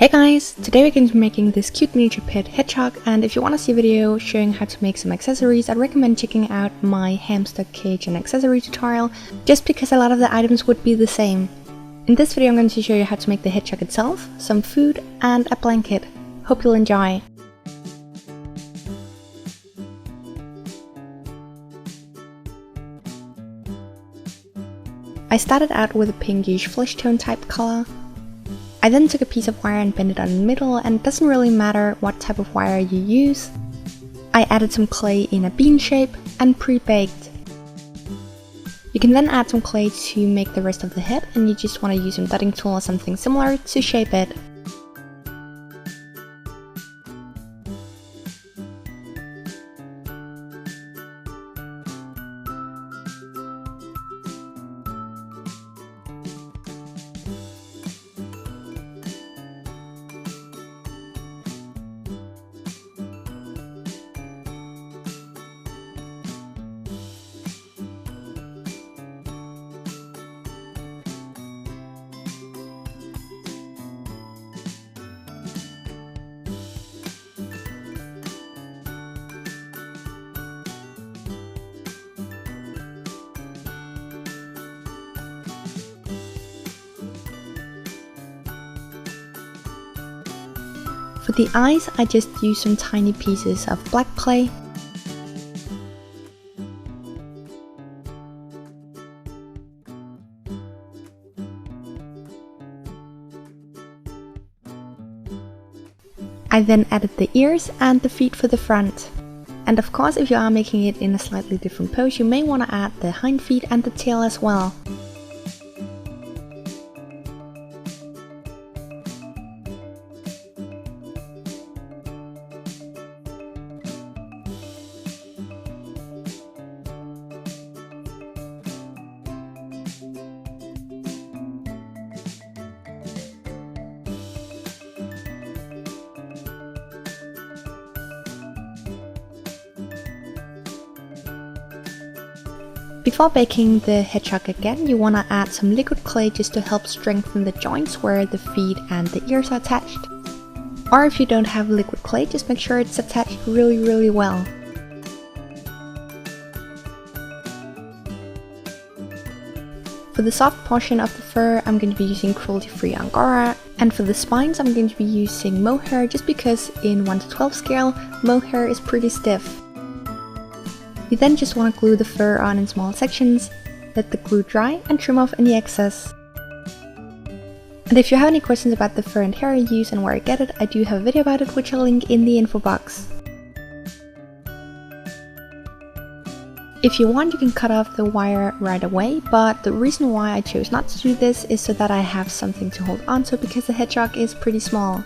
Hey guys, today we're going to be making this cute miniature pet Hedgehog, and if you want to see a video showing how to make some accessories, I'd recommend checking out my hamster cage and accessory tutorial, just because a lot of the items would be the same. In this video I'm going to show you how to make the Hedgehog itself, some food and a blanket. Hope you'll enjoy! I started out with a pinkish flesh tone type color. I then took a piece of wire and bent it on the middle, and it doesn't really matter what type of wire you use. I added some clay in a bean shape and pre-baked. You can then add some clay to make the rest of the head, and you just want to use a dotting tool or something similar to shape it. For the eyes, I just used some tiny pieces of black clay. I then added the ears and the feet for the front. And of course, if you are making it in a slightly different pose, you may want to add the hind feet and the tail as well. Before baking the hedgehog again, you want to add some liquid clay just to help strengthen the joints where the feet and the ears are attached. Or if you don't have liquid clay, just make sure it's attached really well. For the soft portion of the fur, I'm going to be using cruelty-free Angora, and for the spines I'm going to be using mohair, just because in 1:12 scale, mohair is pretty stiff. You then just want to glue the fur on in small sections, let the glue dry and trim off any excess. And if you have any questions about the fur and hair I use and where I get it, I do have a video about it which I'll link in the info box. If you want, you can cut off the wire right away, but the reason why I chose not to do this is so that I have something to hold on to, because the hedgehog is pretty small.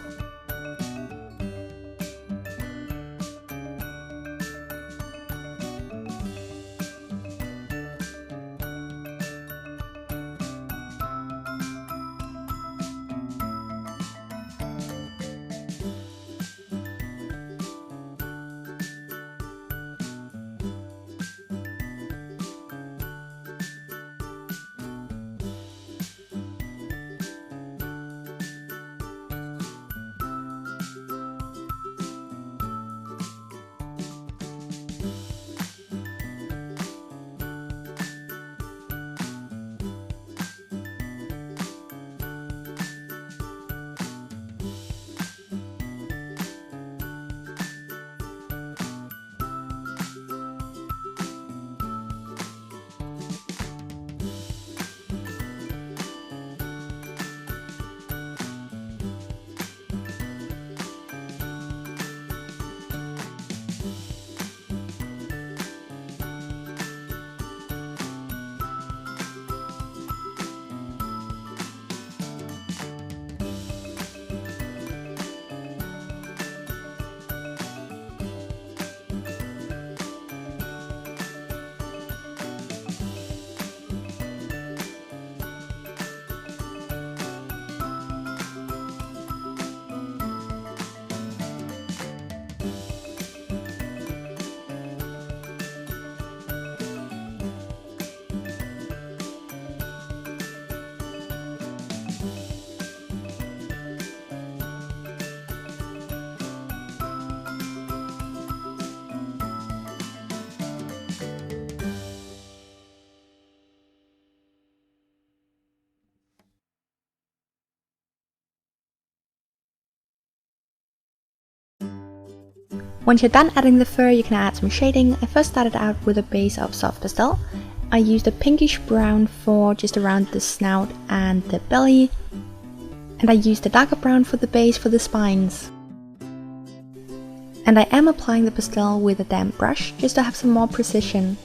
Once you're done adding the fur, you can add some shading. I first started out with a base of soft pastel. I used a pinkish brown for just around the snout and the belly. And I used a darker brown for the base for the spines. And I am applying the pastel with a damp brush just to have some more precision.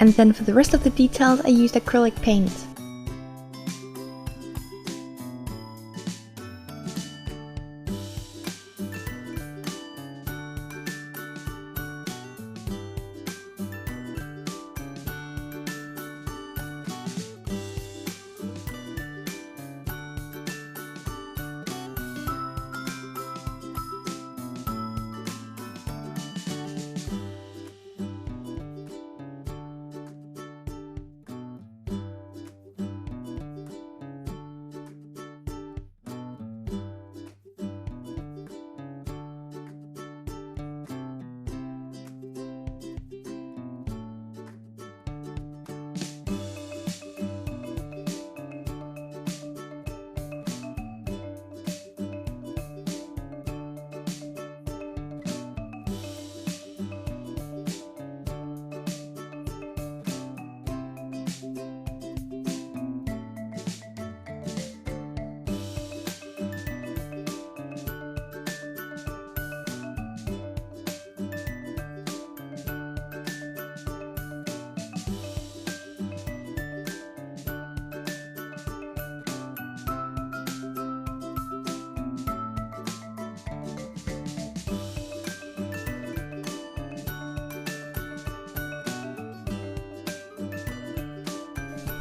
And then for the rest of the details I used acrylic paint.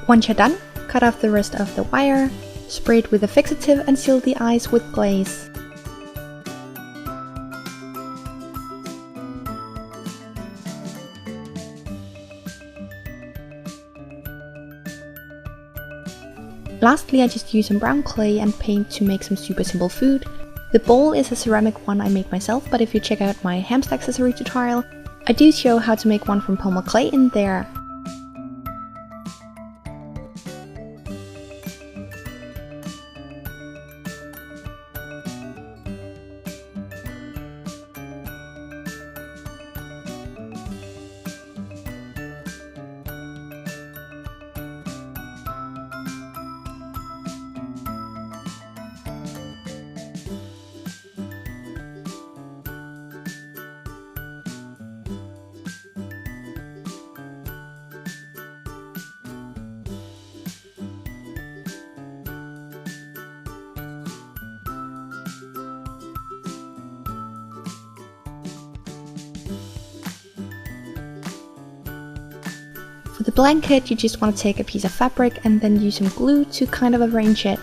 Once you're done, cut off the rest of the wire, spray it with a fixative and seal the eyes with glaze. Lastly, I just use some brown clay and paint to make some super simple food. The bowl is a ceramic one I made myself, but if you check out my hamster accessory tutorial, I do show how to make one from polymer clay in there. For the blanket, you just want to take a piece of fabric and then use some glue to kind of arrange it.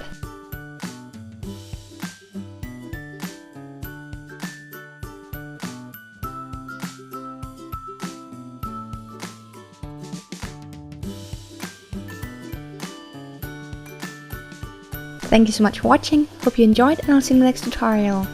Thank you so much for watching, hope you enjoyed, and I'll see you in the next tutorial.